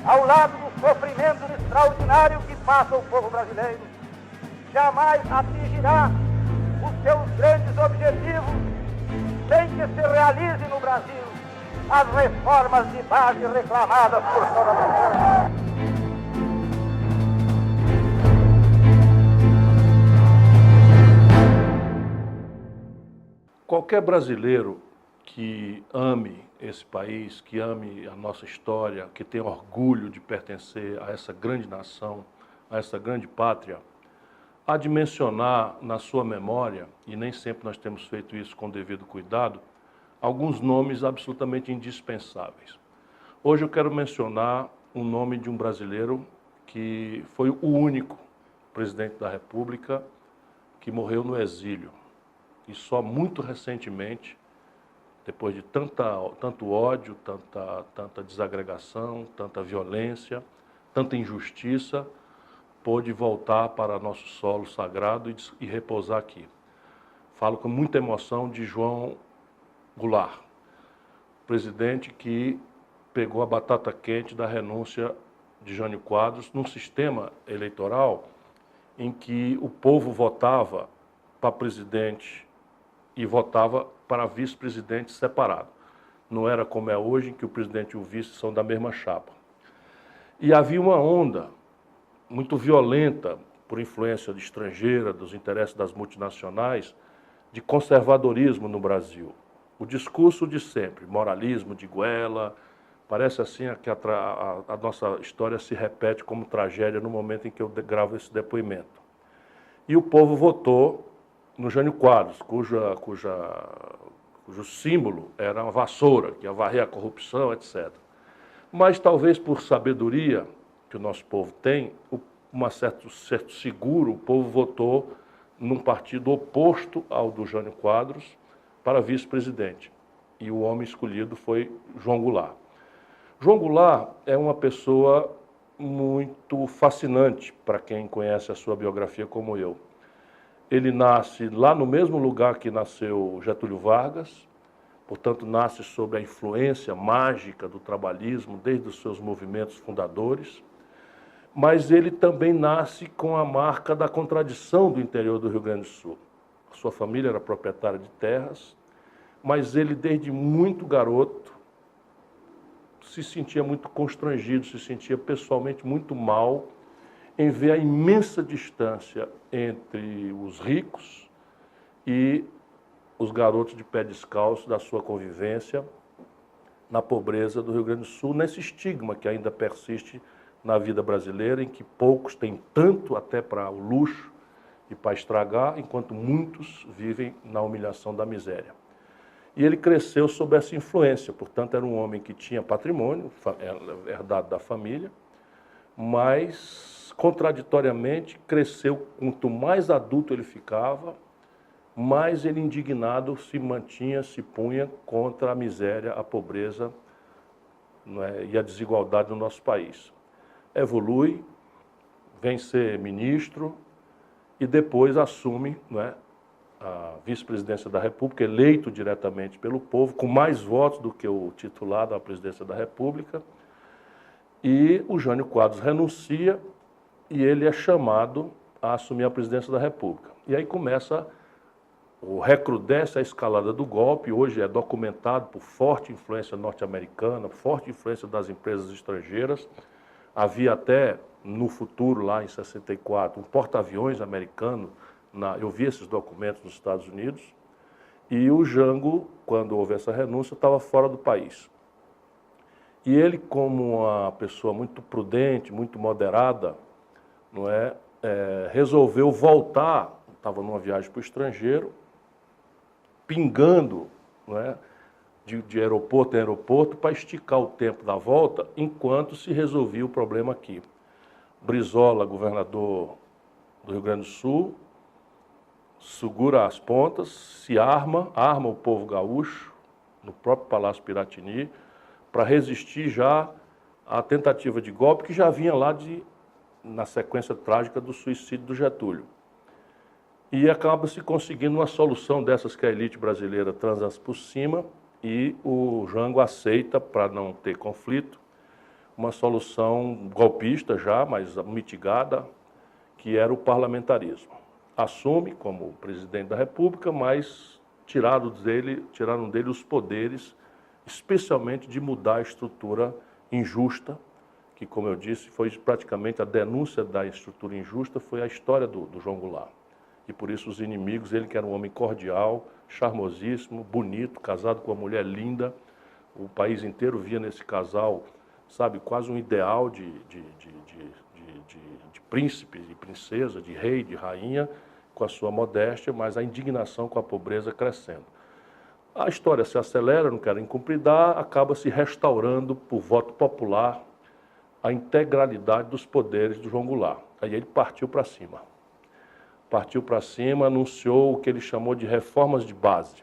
ao lado do sofrimento extraordinário que passa o povo brasileiro, jamais atingirá os seus grandes objetivos sem que se realize no Brasil as reformas de base reclamadas por toda a nação. Qualquer brasileiro que ame esse país, que ame a nossa história, que tenha orgulho de pertencer a essa grande nação, a essa grande pátria, há de mencionar na sua memória, e nem sempre nós temos feito isso com devido cuidado, alguns nomes absolutamente indispensáveis. Hoje eu quero mencionar o nome de um brasileiro que foi o único presidente da República que morreu no exílio. E só muito recentemente, depois de tanto ódio, tanta desagregação, tanta violência, tanta injustiça, pôde voltar para nosso solo sagrado e repousar aqui. Falo com muita emoção de João Goulart, presidente que pegou a batata quente da renúncia de Jânio Quadros num sistema eleitoral em que o povo votava para presidente e votava para vice-presidente separado. Não era como é hoje, em que o presidente e o vice são da mesma chapa. E havia uma onda muito violenta, por influência de estrangeira, dos interesses das multinacionais, de conservadorismo no Brasil. O discurso de sempre, moralismo de goela, parece assim que a nossa história se repete como tragédia no momento em que eu gravo esse depoimento. E o povo votou no Jânio Quadros, cujo símbolo era uma vassoura, que ia varrer a corrupção, etc. Mas talvez por sabedoria que o nosso povo tem, certo seguro, o povo votou num partido oposto ao do Jânio Quadros para vice-presidente. E o homem escolhido foi João Goulart. João Goulart é uma pessoa muito fascinante para quem conhece a sua biografia como eu. Ele nasce lá no mesmo lugar que nasceu Getúlio Vargas, portanto nasce sob a influência mágica do trabalhismo desde os seus movimentos fundadores, mas ele também nasce com a marca da contradição do interior do Rio Grande do Sul. A sua família era proprietária de terras, mas ele desde muito garoto se sentia muito constrangido, se sentia pessoalmente muito mal em ver a imensa distância entre os ricos e os garotos de pé descalço da sua convivência na pobreza do Rio Grande do Sul, nesse estigma que ainda persiste na vida brasileira, em que poucos têm tanto até para o luxo e para estragar, enquanto muitos vivem na humilhação da miséria. E ele cresceu sob essa influência, portanto era um homem que tinha patrimônio, herdado da família, mas contraditoriamente cresceu, quanto mais adulto ele ficava, mais ele indignado se punha contra a miséria, a pobreza, né, e a desigualdade no nosso país. Evolui, vem ser ministro e depois assume, né, a vice-presidência da República, eleito diretamente pelo povo, com mais votos do que o titular da presidência da República, e o Jânio Quadros renuncia e ele é chamado a assumir a presidência da República. E aí recrudesce a escalada do golpe, hoje é documentado por forte influência norte-americana, forte influência das empresas estrangeiras. Havia até, no futuro, lá em 64, um porta-aviões americano, eu vi esses documentos nos Estados Unidos, e o Jango, quando houve essa renúncia, estava fora do país. E ele, como uma pessoa muito prudente, muito moderada, resolveu voltar, estava numa viagem para o estrangeiro, pingando, de aeroporto em aeroporto, para esticar o tempo da volta, enquanto se resolvia o problema aqui. Brizola, governador do Rio Grande do Sul, segura as pontas, se arma o povo gaúcho, no próprio Palácio Piratini, para resistir já à tentativa de golpe que já vinha lá na sequência trágica do suicídio do Getúlio. E acaba-se conseguindo uma solução dessas que a elite brasileira transa por cima, e o Jango aceita, para não ter conflito, uma solução golpista já, mas mitigada, que era o parlamentarismo. Assume como presidente da República, mas tiraram dele os poderes, especialmente de mudar a estrutura injusta, que, como eu disse, foi praticamente a denúncia da estrutura injusta, foi a história do João Goulart. E por isso os inimigos, ele que era um homem cordial, charmosíssimo, bonito, casado com uma mulher linda, o país inteiro via nesse casal, sabe, quase um ideal de príncipe, de princesa, de rei, de rainha, com a sua modéstia, mas a indignação com a pobreza crescendo. A história se acelera, não quero incumpridar, acaba se restaurando por voto popular a integralidade dos poderes do João Goulart. Aí ele partiu para cima. Partiu para cima, anunciou o que ele chamou de reformas de base.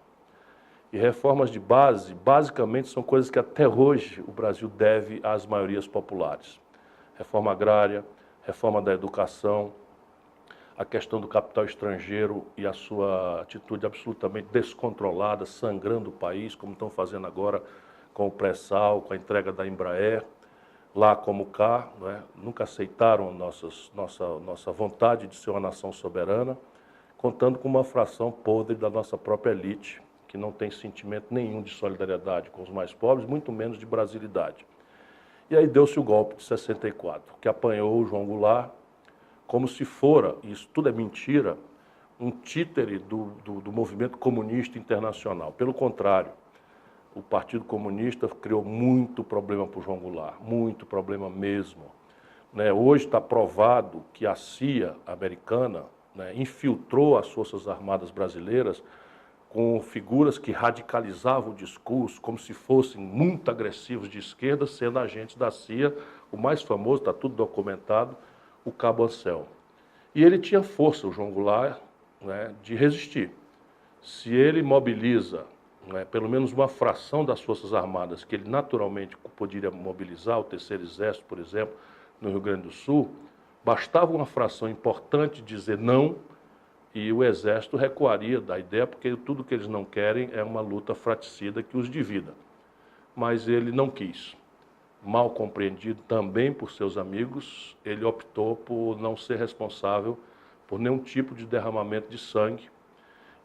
E reformas de base, basicamente, são coisas que até hoje o Brasil deve às maiorias populares. Reforma agrária, reforma da educação, a questão do capital estrangeiro e a sua atitude absolutamente descontrolada, sangrando o país, como estão fazendo agora com o pré-sal, com a entrega da Embraer, lá como cá, não é? Nunca aceitaram nossa vontade de ser uma nação soberana, contando com uma fração podre da nossa própria elite, que não tem sentimento nenhum de solidariedade com os mais pobres, muito menos de brasilidade. E aí deu-se o golpe de 64, que apanhou o João Goulart como se fora, e isso tudo é mentira, um títere do movimento comunista internacional. Pelo contrário, o Partido Comunista criou muito problema para o João Goulart, muito problema mesmo. Hoje está provado que a CIA americana infiltrou as Forças Armadas brasileiras com figuras que radicalizavam o discurso como se fossem muito agressivos de esquerda, sendo agentes da CIA, o mais famoso, está tudo documentado, o Cabo Anselmo. E ele tinha força, o João Goulart, de resistir. Se ele mobiliza pelo menos uma fração das Forças Armadas, que ele naturalmente poderia mobilizar, o Terceiro Exército, por exemplo, no Rio Grande do Sul, bastava uma fração importante dizer não, e o Exército recuaria da ideia, porque tudo que eles não querem é uma luta fraticida que os divida. Mas ele não quis. Mal compreendido também por seus amigos, ele optou por não ser responsável por nenhum tipo de derramamento de sangue,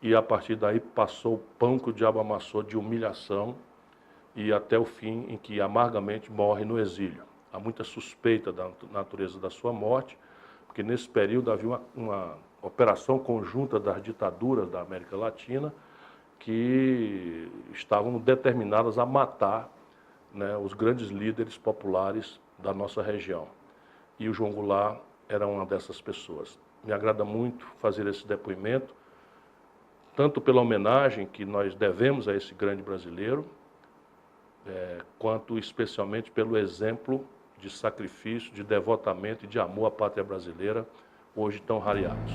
e a partir daí passou o pão que o diabo amassou de humilhação, e até o fim em que amargamente morre no exílio. Há muita suspeita da natureza da sua morte, porque nesse período havia uma operação conjunta das ditaduras da América Latina que estavam determinadas a matar os grandes líderes populares da nossa região. E o João Goulart era uma dessas pessoas. Me agrada muito fazer esse depoimento, tanto pela homenagem que nós devemos a esse grande brasileiro, quanto especialmente pelo exemplo de sacrifício, de devotamento e de amor à pátria brasileira, hoje tão rareados.